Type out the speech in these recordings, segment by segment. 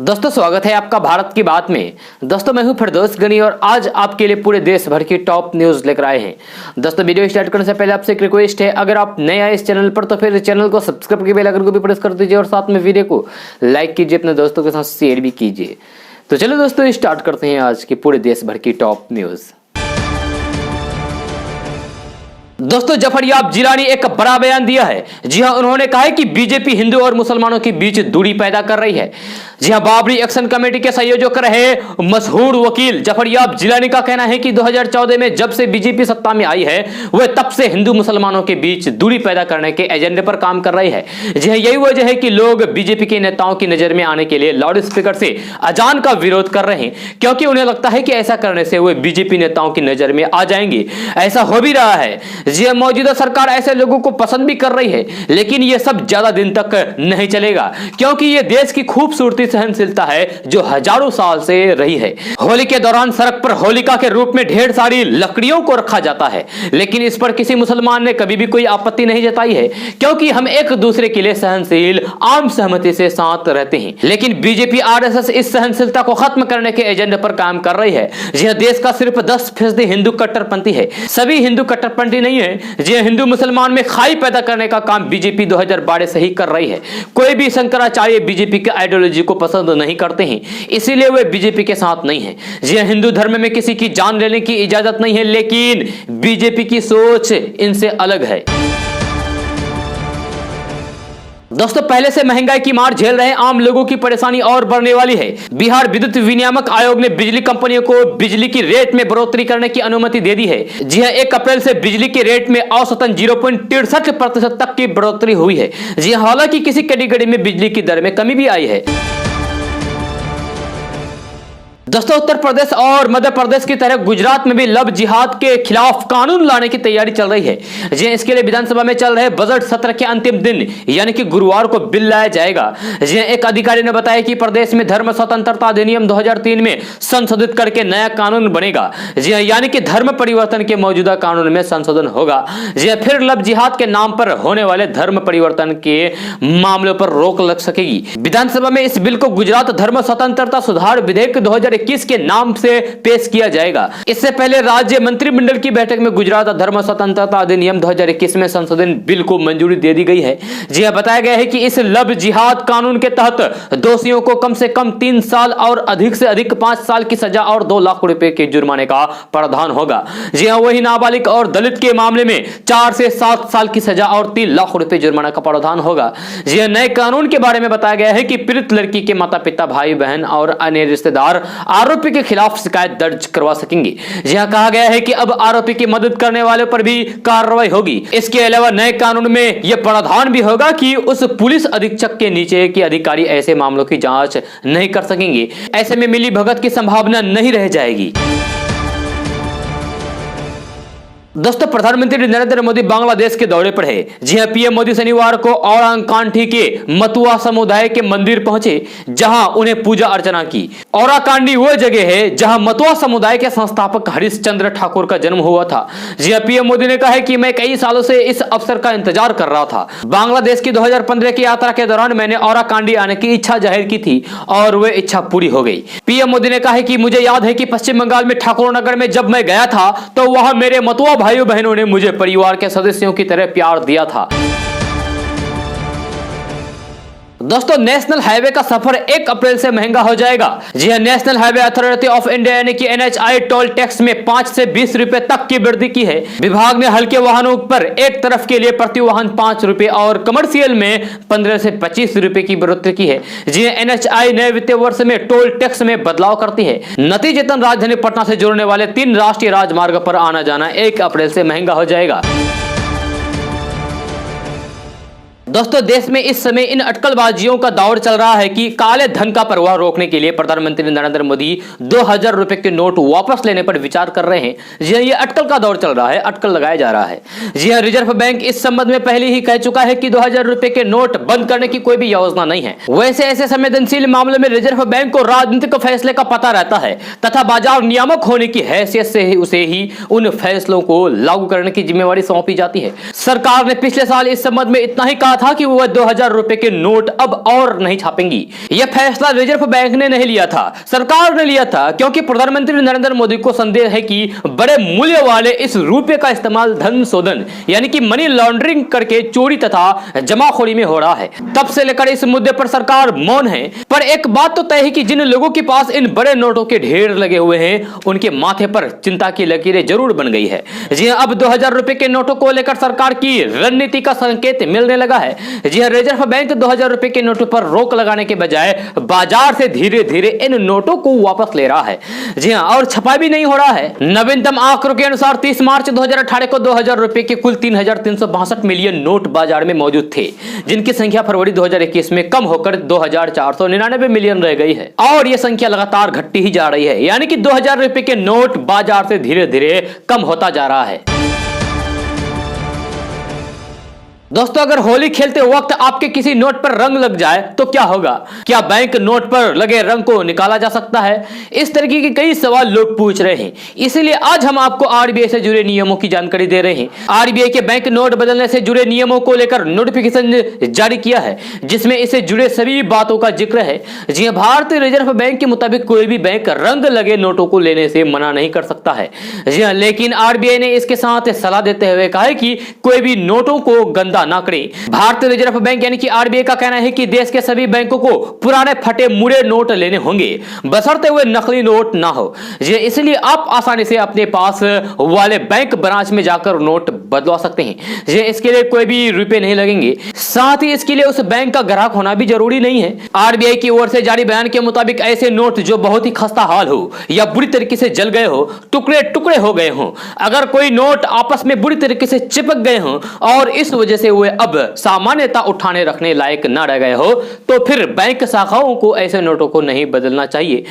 दोस्तों स्वागत है आपका भारत की बात में। दोस्तों मैं हूं फिरदौस गनी और आज आपके लिए पूरे देश भर की टॉप न्यूज लेकर आए हैं। दोस्तों वीडियो स्टार्ट करने से पहले आपसे एक रिक्वेस्ट है, अगर आप नए आए इस चैनल पर तो फिर चैनल को सब्सक्राइब के बेल आइकन को भी प्रेस कर दीजिए और साथ में वीडियो को लाइक कीजिए, अपने दोस्तों के साथ शेयर भी कीजिए। तो चलो दोस्तों स्टार्ट करते हैं आज की पूरे देश भर की टॉप न्यूज। दोस्तों जफरयाब जिलानी एक बड़ा बयान दिया है। जी हां, उन्होंने कहा है कि बीजेपी हिंदू और मुसलमानों के बीच दूरी पैदा कर रही है। जी हां, बाबरी एक्शन कमेटी के संयोजक रहे मशहूर वकील जफरयाब जिलानी का कहना है कि 2014 में जब से बीजेपी सत्ता में आई है वह तब से हिंदू मुसलमानों के बीच दूरी पैदा करने के एजेंडे पर काम कर रही है। जी हां, यही वजह है कि लोग बीजेपी के नेताओं की नजर में आने के लिए लाउड स्पीकर से अजान का विरोध कर रहे हैं, क्योंकि उन्हें लगता है कि ऐसा करने से वे बीजेपी नेताओं की नजर में आ जाएंगे। ऐसा हो भी रहा है। जी हां, मौजूदा सरकार ऐसे लोगों को पसंद भी कर रही है, लेकिन यह सब ज्यादा दिन तक नहीं चलेगा, क्योंकि यह देश की खूबसूरती सहनशीलता है जो हजारों साल से रही है। होली के दौरान सड़क पर होलिका के रूप में ढेर सारी लकड़ियों को रखा जाता है, लेकिन इस पर किसी मुसलमान ने कभी भी कोई आपत्ति नहीं जताई है, क्योंकि हम एक दूसरे के लिए सहनशील आम सहमति से साथ रहते हैं। लेकिन बीजेपी आरएसएस इस सहनशीलता को खत्म करने के एजेंडे पर काम कर रही है। यह देश का सिर्फ 10% हिंदू कट्टरपंथी है, सभी हिंदू कट्टरपंथी नहीं है। जी हिंदू मुसलमान में खाई पैदा करने का काम बीजेपी 2012 से ही कर रही है। कोई भी शंकराचार्य बीजेपी के आइडियोलॉजी को पसंद नहीं करते हैं, इसीलिए वे बीजेपी के साथ नहीं है। जी हिंदू धर्म में किसी की जान लेने की इजाजत नहीं है, लेकिन बीजेपी की सोच इनसे अलग है। दोस्तों पहले से महंगाई की मार झेल रहे आम लोगों की परेशानी और बढ़ने वाली है। बिहार विद्युत विनियामक आयोग ने बिजली कंपनियों को बिजली की रेट में बढ़ोतरी करने की अनुमति दे दी है। जी हां, 1 अप्रैल से बिजली के रेट में औसतन 0.63% तक की बढ़ोतरी हुई है। जी हां, हालांकि किसी कैटेगरी में बिजली की दर में कमी भी आई है। दोस्तों उत्तर प्रदेश और मध्य प्रदेश की तरह गुजरात में भी लव जिहाद के खिलाफ कानून लाने की तैयारी चल रही है। जी इसके लिए विधानसभा में चल रहे बजट सत्र के अंतिम दिन यानी कि गुरुवार को बिल लाया जाएगा। जी एक अधिकारी ने बताया कि प्रदेश में धर्म स्वतंत्रता अधिनियम 2003 में संशोधित करके नया कानून बनेगा। जी यानी कि धर्म परिवर्तन के मौजूदा कानून में संशोधन होगा। जी फिर लव जिहाद के नाम पर होने वाले धर्म परिवर्तन के मामलों पर रोक लग सकेगी। विधानसभा में इस बिल को गुजरात धर्म स्वतंत्रता सुधार विधेयक 2021 के नाम से पेश किया जाएगा। इससे पहले राज्य मंत्रिमंडल की बैठक में गुजरात धर्म स्वतंत्रता अधिनियम 2021 में संशोधन बिल को मंजूरी दे दी गई है। जी हां, बताया गया है कि इस लव जिहाद कानून के तहत दोषियों को कम से कम 3 साल और अधिक से अधिक 5 साल की सजा और 2 लाख रुपए के जुर्माने का प्रावधान होगा। जी हां, वही नाबालिग और दलित के मामले में 4 से 7 साल की सजा और 3 लाख रुपए जुर्माना का प्रावधान होगा। जी हां, नए कानून के बारे में बताया गया है कि पीड़ित लड़की के माता पिता, भाई बहन और अन्य रिश्तेदार आरोपी के खिलाफ शिकायत दर्ज करवा सकेंगे। जी हां, कहा गया है कि अब आरोपी की मदद करने वालों पर भी कार्रवाई होगी। इसके अलावा नए कानून में यह प्रावधान भी होगा कि उस पुलिस अधीक्षक के नीचे के अधिकारी ऐसे मामलों की जांच नहीं कर सकेंगे। ऐसे में मिली भगत की संभावना नहीं रह जाएगी। दोस्तों प्रधानमंत्री नरेंद्र मोदी बांग्लादेश के दौरे पर है। जी हां, पीएम मोदी शनिवार को औराकांडी के मतुआ समुदाय के मंदिर पहुंचे, जहां उन्हें पूजा अर्चना की। औराकांडी वह जगह है जहां मतुआ समुदाय के संस्थापक हरिश्चंद्र ठाकुर का जन्म हुआ था। जी हां, पीएम मोदी ने कहा है कि मैं कई सालों से इस अवसर का इंतजार कर रहा था। बांग्लादेश की 2015 की यात्रा के दौरान मैंने औराकांडी आने की इच्छा जाहिर की थी और वह इच्छा पूरी हो गई। पीएम मोदी ने कहा है कि मुझे याद है कि पश्चिम बंगाल में ठाकुर नगर में जब मैं गया था तो वहां मेरे मतुआ भाइयों बहनों ने मुझे परिवार के सदस्यों की तरह प्यार दिया था। दोस्तों नेशनल हाईवे का सफर 1 अप्रैल से महंगा हो जाएगा। जी हां, national highway authority of India यानी कि एनएचआई टोल टैक्स में 5 से 20 रुपए तक की वृद्धि की है। विभाग ने हल्के वाहनों पर एक तरफ के लिए प्रति वाहन 5 रुपए और कमर्शियल में 15 से 25 रुपए की बढ़ोतरी की है। जी हां, एनएचआई नए वित्तीय वर्ष में टोल टैक्स में बदलाव करती है। नतीजतन राजधानी पटना से जोड़ने वाले 3 राष्ट्रीय राजमार्ग पर आना जाना 1 अप्रैल से महंगा हो जाएगा। दोस्तों देश में इस समय इन अटकलबाजियों का दौर चल रहा है कि काले धन का प्रवाह रोकने के लिए प्रधानमंत्री नरेंद्र मोदी 2000 रुपए के नोट वापस लेने पर विचार कर रहे हैं। जी ये अटकल का दौर चल रहा है, अटकल लगाया जा रहा है। जी हां, रिजर्व बैंक इस संबंध में पहले ही कह चुका है कि 2000 रुपए के नोट बंद करने की कोई भी योजना नहीं है। वैसे ऐसे संवेदनशील मामले में रिजर्व बैंक को राजनीतिक फैसले का पता रहता है तथा बाजार नियामक होने की हैसियत से ही उसे ही उन फैसलों को लागू करने की जिम्मेवारी सौंपी जाती है। सरकार ने पिछले साल इस संबंध में इतना ही कहा था कि वह 2000 रुपए के नोट अब और नहीं छापेंगी। यह फैसला रिजर्व बैंक ने नहीं लिया था, सरकार ने लिया था, क्योंकि प्रधानमंत्री नरेंद्र मोदी को संदेह है कि बड़े मूल्य वाले इस रुपए का इस्तेमाल धन शोधन यानी कि मनी लॉन्ड्रिंग करके चोरी तथा जमाखोरी में हो रहा है। तब से लेकर इस मुद्दे पर सरकार मौन है। पर एक बात तो तय है कि जिन लोगों के पास इन बड़े नोटों के ढेर लगे हुए हैं उनके माथे पर चिंता की लकीरें जरूर बन गई है। जी हां, अब 2000 रुपए के नोटों को लेकर सरकार की रणनीति का संकेत मिलने लगा है। जी हां, रिजर्व बैंक 2000 रुपए के नोटों पर रोक लगाने के बजाय बाजार से धीरे धीरे इन नोटों को वापस ले रहा है। जी हां, और छपा भी नहीं हो रहा है। नवीनतम आंकड़ों के अनुसार 30 मार्च 2018 को 2000 रुपए के कुल 3362 मिलियन नोट बाजार में मौजूद थे, जिनकी संख्या फरवरी 2021 में कम होकर 2499 मिलियन रह गई है और यह संख्या लगातार घटती ही जा रही है। यानी कि 2000 रुपए के नोट बाजार से धीरे धीरे कम होता जा रहा है। दोस्तों, अगर होली खेलते वक्त आपके किसी नोट पर रंग लग जाए तो क्या होगा? क्या बैंक नोट पर लगे रंग को निकाला जा सकता है? इस तरीके के कई सवाल लोग पूछ रहे हैं। इसीलिए आज हम आपको आरबीआई से जुड़े नियमों की जानकारी दे रहे हैं। आरबीआई के बैंक नोट बदलने से जुड़े नियमों को लेकर नोटिफिकेशन जारी किया है, जिसमें इससे जुड़े सभी बातों का जिक्र है। जी हां, भारतीय रिजर्व बैंक के मुताबिक कोई भी बैंक रंग लगे नोटों को लेने से मना नहीं कर सकता है। जी हां, लेकिन आरबीआई ने इसके साथ सलाह देते हुए कहा है कि कोई भी नोटों को गंदा ना करें। भारतीय रिजर्व बैंक यानी कि आरबीआई का कहना है कि देश के सभी बैंकों को पुराने फटे मुड़े नोट लेने होंगे, बशर्ते हुए नकली नोट ना हो। इसलिए आप आसानी से अपने पास वाले बैंक ब्रांच में जाकर नोट बदलवा सकते हैं। इसके लिए कोई भी रुपए नहीं लगेंगे। साथ ही इसके लिए उस बैंक का ग्राहक होना भी जरूरी नहीं है। आरबीआई की ओर से जारी बयान के मुताबिक ऐसे नोट जो बहुत ही खस्ता हाल हो या बुरी तरीके से जल गए हो, टुकड़े टुकड़े हो गए हो, अगर कोई नोट आपस में बुरी तरीके से चिपक गए हो और इस वजह से वे अब सामान्यता उठाने रखने लायक न रह गए हो, तो फिर बैंक शाखाओं को ऐसे नोटों को नहीं बदलना चाहिए।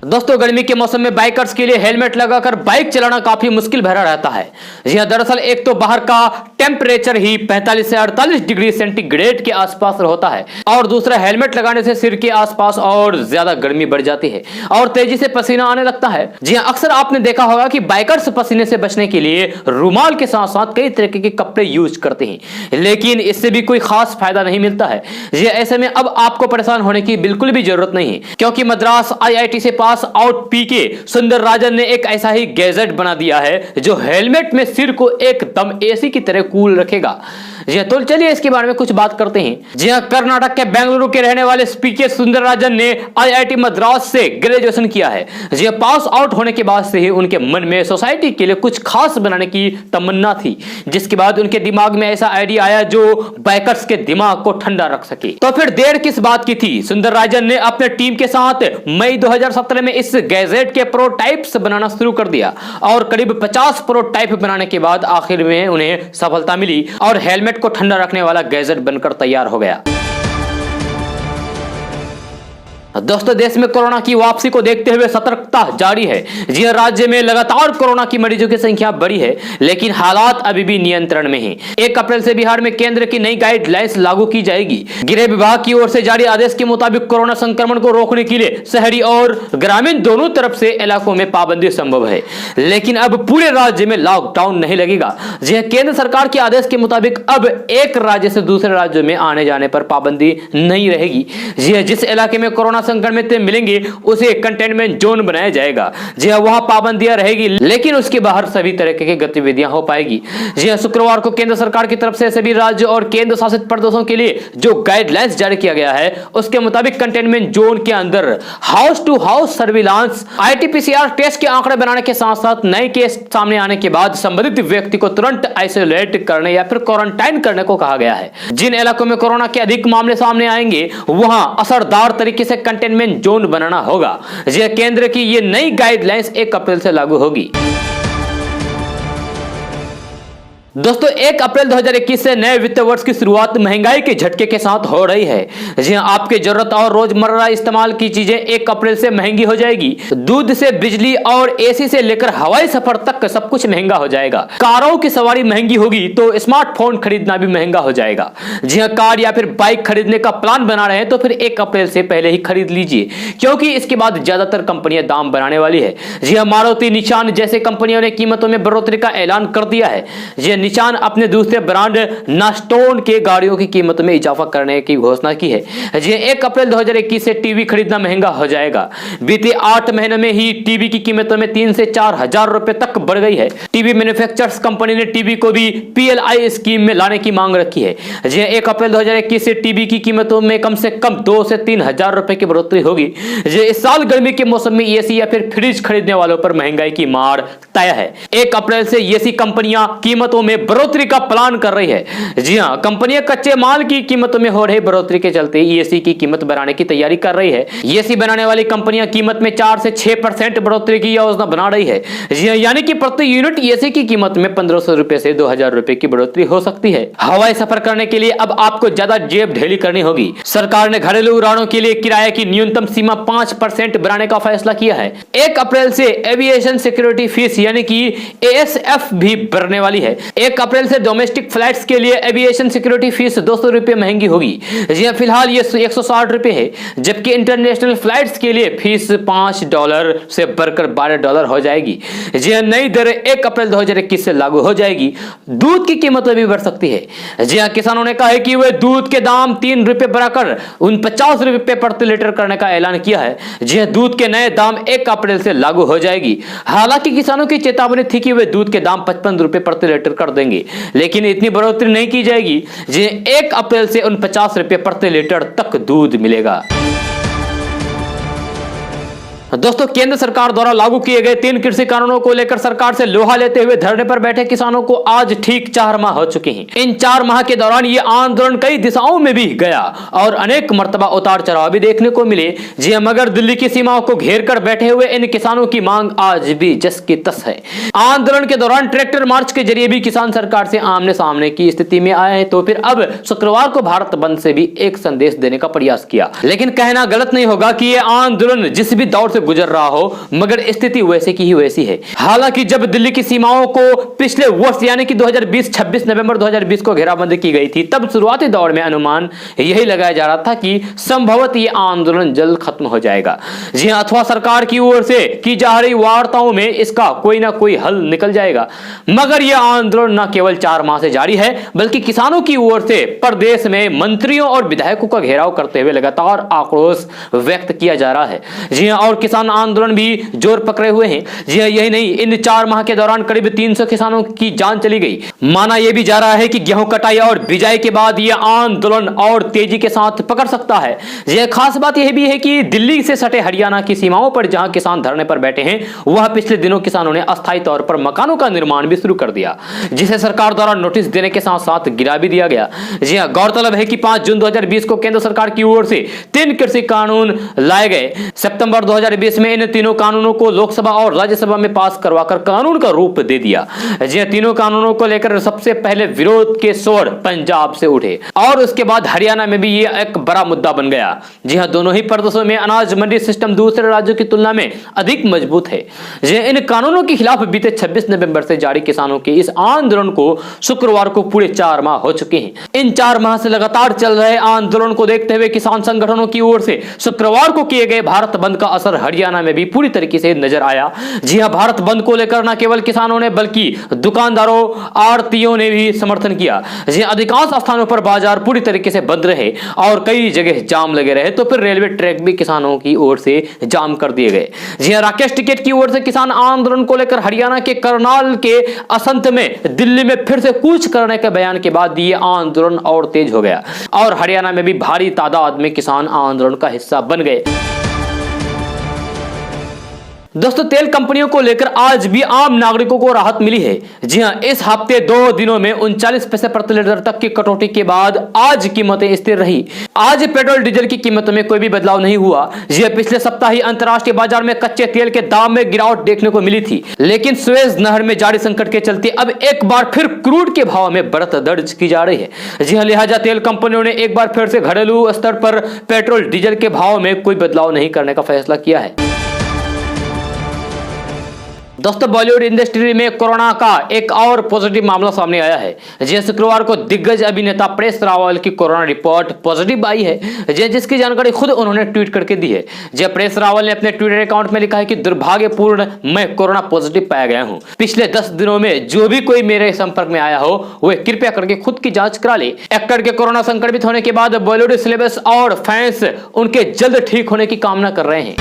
दोस्तों, गर्मी के मौसम में बाइकर्स के लिए हेलमेट लगाकर बाइक चलाना काफी मुश्किल भरा रहता है। जी हां, दरअसल एक तो बाहर का टेम्परेचर ही 45 से 48 डिग्री सेंटीग्रेड के आसपास होता है और दूसरा हेलमेट लगाने से सिर के आसपास और ज्यादा गर्मी बढ़ जाती है और तेजी से पसीना आने लगता है। जी हां, अक्सर आपने देखा होगा कि बाइकर्स पसीने से बचने के लिए रुमाल के साथ साथ कई तरीके के कपड़े यूज करते हैं, लेकिन इससे भी कोई खास फायदा नहीं मिलता है। जी, ऐसे में अब आपको परेशान होने की बिल्कुल भी जरूरत नहीं है, क्योंकि मद्रास आईआईटी से पास आउट पीके सुंदरराजन ने एक ऐसा ही गैजेट बना दिया है जो हेलमेट में सिर को एकदम एसी की तरह कूल रखेगा। जी तो चलिए इसके बारे में कुछ बात करते हैं। जी हाँ, कर्नाटक के बेंगलुरु के रहने वाले पीके सुंदरराजन ने आईआईटी मद्रास से ग्रेजुएशन किया है। जी पास आउट होने के बाद से ही उनके मन में सोसाइटी के लिए कुछ खास बनाने की तमन्ना थी, जिसके बाद उनके दिमाग में ऐसा आइडिया आया जो बाइकर्स के दिमाग को ठंडा रख सके। तो फिर देर किस बात की थी? सुंदरराजन ने अपने टीम के साथ मई 2017 में इस गैजेट के प्रोटोटाइप्स बनाना शुरू कर दिया और करीब 50 प्रोटोटाइप बनाने के बाद आखिर में उन्हें सफलता मिली और हेलमेट को ठंडा रखने वाला गैजेट बनकर तैयार हो गया। दोस्तों, देश में कोरोना की वापसी को देखते हुए सतर्कता जारी है। जी हां, राज्य में लगातार कोरोना की मरीजों की संख्या बढ़ी है, लेकिन हालात अभी भी नियंत्रण में हैं। 1 अप्रैल से बिहार में केंद्र की नई गाइडलाइंस लागू की जाएगी। गृह विभाग की ओर से जारी आदेश के मुताबिक कोरोना संक्रमण को रोकने के लिए शहरी और ग्रामीण दोनों तरफ से इलाकों में पाबंदी संभव है, लेकिन अब पूरे राज्य में लॉकडाउन नहीं लगेगा। जी हां, केंद्र सरकार के आदेश के मुताबिक अब एक राज्य से दूसरे राज्यों में आने जाने पर पाबंदी नहीं रहेगी। जी हां, जिस इलाके में कोरोना संक्रमित मिलेंगे उसे कंटेनमेंट जोन बनाया जाएगा। जी हां, वहां पाबंदियां रहेगी, लेकिन उसके बाहर सभी तरह की गतिविधियां हो पाएगी। जी हां, शुक्रवार को केंद्र सरकार की तरफ से सभी राज्य और केंद्र शासित प्रदेशों के लिए जो गाइडलाइंस जारी किया गया है उसके मुताबिक कंटेनमेंट जोन के अंदर house to house surveillance, RT PCR test के आंकड़े बनाने के साथ साथ नए केस सामने आने के बाद संबंधित व्यक्ति को तुरंत आइसोलेट करने या फिर क्वारंटाइन करने को कहा गया है। जिन इलाकों में कोरोना के अधिक मामले सामने आएंगे वहां असरदार तरीके से कंटेनमेंट जोन बनाना होगा। यह केंद्र की ये नई गाइडलाइंस 1 अप्रैल से लागू होगी। दोस्तों, 1 अप्रैल 2021 से नए वित्त वर्ष की शुरुआत महंगाई के झटके के साथ हो रही है। जी हां, आपके जरूरत और रोजमर्रा इस्तेमाल की चीजें 1 अप्रैल से महंगी हो जाएगी। दूध से बिजली और एसी से लेकर हवाई सफर तक सब कुछ महंगा हो जाएगा। कारों की सवारी महंगी होगी तो स्मार्टफोन खरीदना भी महंगा हो जाएगा। जी हां, कार या फिर बाइक खरीदने का प्लान बना रहे हैं तो फिर 1 अप्रैल से पहले ही खरीद लीजिए, क्योंकि इसके बाद ज्यादातर कंपनियां दाम बढ़ाने वाली है। जी हां, मारुति, निशान जैसे कंपनियों ने कीमतों में बढ़ोतरी का ऐलान कर दिया है। निशान अपने दूसरे ब्रांड नास्टोन के गाड़ियों की कीमत में इजाफा करने की घोषणा की है। जी 1 अप्रैल 2021 से टीवी खरीदना महंगा हो जाएगा। बीते 8 महीने में ही टीवी की कीमतों में 3 से 4 हजार रुपए तक बढ़ गई है। टीवी मैन्युफैक्चरर्स कंपनी ने टीवी को भी PLI स्कीम में लाने की मांग रखी है। जी 1 अप्रैल 2021 से टीवी की कीमतों में कम से कम 2 से 3 हजार रुपए की बढ़ोतरी होगी। जी इस साल गर्मी के मौसम में एसी या फिर फ्रिज खरीदने वालों पर महंगाई की मार तय है। 1 अप्रैल से एसी कंपनियां कीमतों में बढ़ोतरी का प्लान कर रही है। जी हां, कंपनियां कच्चे माल की कीमतों में हो रही बढ़ोतरी के चलते एसी की कीमत बढ़ाने की तैयारी कर रही है। एसी बनाने वाली कंपनियां कीमत में 4 से 6% बढ़ोतरी की योजना बना रही है। जी हां, यानी कि प्रति यूनिट एसी की कीमत में 1500 रुपए से 2000 रुपए की बढ़ोतरी हो सकती है। हवाई सफर करने के लिए अब आपको ज्यादा जेब ढीली करनी होगी। सरकार ने घरेलू उड़ानों के लिए किराए की न्यूनतम सीमा 5% बढ़ाने का फैसला किया है। 1 अप्रैल से एविएशन सिक्योरिटी फीस यानी कि ASF भी बढ़ने वाली है। 1 अप्रैल से डोमेस्टिक फ्लाइट्स के लिए एविएशन सिक्योरिटी फीस 200 रुपए महंगी होगी। जी हां, फिलहाल ये 160 रुपए है, जबकि इंटरनेशनल फ्लाइट्स के लिए फीस $5 से बढ़कर $12 हो जाएगी। जी हां, नई दरें 1 अप्रैल 2021 से लागू हो जाएगी। दूध की कीमतें भी बढ़ सकती है। जी हां, किसानों ने कहा है कि वे दूध के दाम 3 रुपए बढ़ाकर 49 रुपए प्रति लीटर करने का ऐलान किया है। जी हां, दूध के नए दाम 1 अप्रैल से लागू हो जाएगी। हालांकि किसानों की चेतावनी थी कि वे दूध के दाम 55 रुपए प्रति लीटर कर देंगे, लेकिन इतनी बढ़ोतरी नहीं की जाएगी। जी 1 अप्रैल से 49 रुपए प्रति लीटर तक दूध मिलेगा। दोस्तों, केंद्र सरकार द्वारा लागू किए गए 3 कृषि कानूनों को लेकर सरकार से लोहा लेते हुए धरने पर बैठे किसानों को आज ठीक 4 माह हो चुके हैं। इन 4 माह के दौरान ये आंदोलन कई दिशाओं में भी गया और अनेक मर्तबा उतार चढ़ाव भी देखने को मिले। जी हां, मगर दिल्ली की सीमाओं को घेर कर बैठे हुए इन किसानों की मांग आज भी जस की तस है। आंदोलन के दौरान ट्रैक्टर मार्च के जरिए भी किसान सरकार से आमने सामने की स्थिति में आए हैं, तो फिर अब शुक्रवार को भारत बंद से भी एक संदेश देने का प्रयास किया। लेकिन कहना गलत नहीं होगा कि यह आंदोलन जिस भी दौर से गुजर रहा हो, मगर स्थिति वैसे की ही वैसी है। हालांकि जब दिल्ली की सीमाओं को पिछले वर्ष यानी कि 2020 26 नवंबर 2020 को घेराबंदी की गई थी, तब शुरुआती दौर में अनुमान यही लगाया जा रहा था कि संभवतः यह आंदोलन जल्द खत्म हो जाएगा। जी हां, अथवा सरकार की ओर से की जा रही वार्ताओं में इसका कोई ना कोई हल निकल जाएगा। मगर यह आंदोलन न केवल 4 माह से जारी है, बल्कि किसानों की ओर से प्रदेश में मंत्रियों और विधायकों का घेराव करते हुए लगातार आक्रोश व्यक्त किया जा रहा है। जी हां, और किसान आंदोलन भी जोर पकड़े हुए हैं। जी हां, यही नहीं, इन 4 माह के दौरान करीब 300 किसानों की जान चली गई। माना यह भी जा रहा है कि गेहूं कटाई और बिजाई के बाद यह आंदोलन और तेजी के साथ पकड़ सकता है। यह खास बात यह भी है कि दिल्ली से सटे हरियाणा की सीमाओं पर जहां किसान धरने पर बैठे हैं, वहां पिछले दिनों किसानों ने अस्थायी तौर पर मकानों का निर्माण भी शुरू कर दिया, जिसे सरकार द्वारा नोटिस देने के साथ साथ गिरा भी दिया गया। जी हां, गौरतलब है कि 5 जून 2020 को केंद्र सरकार की ओर से 3 कृषि कानून लाए गए। सितंबर 2020 में इन तीनों कानूनों को लोकसभा और राज्यसभा में पास करवाकर कानून का रूप दे दिया। जी तीनों कानूनों को लेकर सबसे पहले विरोध के स्वर पंजाब से उठे और उसके बाद हरियाणा में भी ये एक बड़ा मुद्दा बन गया। जी हां, दोनों ही प्रदेशों में अनाज मंडी सिस्टम दूसरे राज्यों की तुलना में अधिक मजबूत है। जी इन कानूनों के खिलाफ बीते 26 नवंबर से जारी किसानों के इस आंदोलन को शुक्रवार को पूरे 4 माह हो चुके हैं। इन 4 माह से लगातार चल रहे आंदोलन को देखते हुए किसान संगठनों की ओर से शुक्रवार को किए गए भारत बंद का असर हरियाणा में भी पूरी तरीके से नजर आया। जी हां, भारत बंद को लेकर न केवल किसानों ने बल्कि दुकानदारों, आड़तियों ने भी समर्थन किया। जी अधिकांश स्थानों पर बाजार पूरी तरीके से बंद रहे और कई जगह जाम लगे रहे, तो फिर रेलवे ट्रैक भी किसानों की ओर से जाम कर दिए गए। जी हां, राकेश टिकैत की ओर से किसान आंदोलन को लेकर हरियाणा के करनाल के असंत में दिल्ली में फिर से कूच करने के बयान के बाद ये आंदोलन और तेज हो गया और हरियाणा में भी भारी तादाद में किसान आंदोलन का हिस्सा बन गए। दोस्तों, तेल कंपनियों को लेकर आज भी आम नागरिकों को राहत मिली है। जी हां, इस हफ्ते 2 दिनों में 39 पैसे प्रति लीटर तक की कटौती के बाद आज कीमतें स्थिर रही। आज पेट्रोल डीजल की कीमतों में कोई भी बदलाव नहीं हुआ। जी हां, पिछले सप्ताह ही अंतर्राष्ट्रीय बाजार में कच्चे तेल के दाम में गिरावट देखने को मिली थी, लेकिन सुएज नहर में जारी संकट के चलते अब एक बार फिर क्रूड के भाव में बढ़त दर्ज की जा रही है। जी हां, लिहाजा तेल कंपनियों ने एक बार फिर से घरेलू स्तर पर पेट्रोल डीजल के भाव में कोई बदलाव नहीं करने का फैसला किया है। दोस्तों बॉलीवुड इंडस्ट्री में कोरोना का एक और पॉजिटिव मामला सामने आया है। जी शुक्रवार को दिग्गज अभिनेता परेश रावल की कोरोना रिपोर्ट पॉजिटिव आई है, जिसकी जानकारी खुद उन्होंने ट्वीट करके दी है। जब परेश रावल ने अपने ट्विटर अकाउंट में लिखा है कि दुर्भाग्यपूर्ण मैं कोरोना पॉजिटिव पाया गया हूं। पिछले 10 दिनों में जो भी कोई मेरे संपर्क में आया हो वे कृपया करके खुद की जांच करा ले। एक्टर के कोरोना संक्रमित होने के बाद बॉलीवुड सेलेब्स और फैंस उनके जल्द ठीक होने की कामना कर रहे हैं।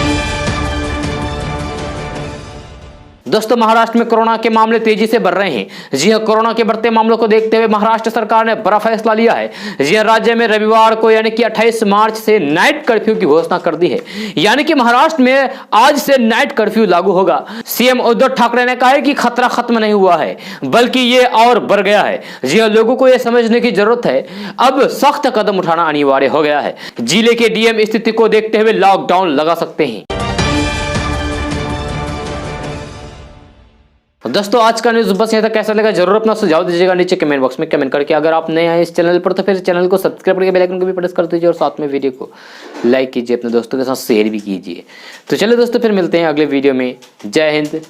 दोस्तों महाराष्ट्र में कोरोना के मामले तेजी से बढ़ रहे हैं। जी हां, कोरोना के बढ़ते मामलों को देखते हुए महाराष्ट्र सरकार ने बड़ा फैसला लिया है। जी हां, राज्य में रविवार को यानी कि 28 मार्च से नाइट कर्फ्यू की घोषणा कर दी है। यानी कि महाराष्ट्र में आज से नाइट कर्फ्यू लागू होगा। सीएम उद्धव ठाकरे ने कहा है कि खतरा खत्म नहीं हुआ है बल्कि ये और बढ़ गया है। जी हां, लोगों को यह समझने की जरूरत है, अब सख्त कदम उठाना अनिवार्य हो गया है। जिले के डीएम स्थिति को देखते हुए लॉकडाउन लगा सकते हैं। दोस्तों आज का न्यूज़ बस यहाँ तक। कैसा लगा जरूर अपना सुझाव दीजिएगा नीचे कमेंट बॉक्स में कमेंट करके। अगर आप नए आए इस चैनल पर तो फिर चैनल को सब्सक्राइब करके बेल आइकन को भी प्रेस कर दीजिए और साथ में वीडियो को लाइक कीजिए, अपने दोस्तों के साथ शेयर भी कीजिए। तो चलिए दोस्तों फिर मिलते हैं अगले वीडियो में। जय हिंद।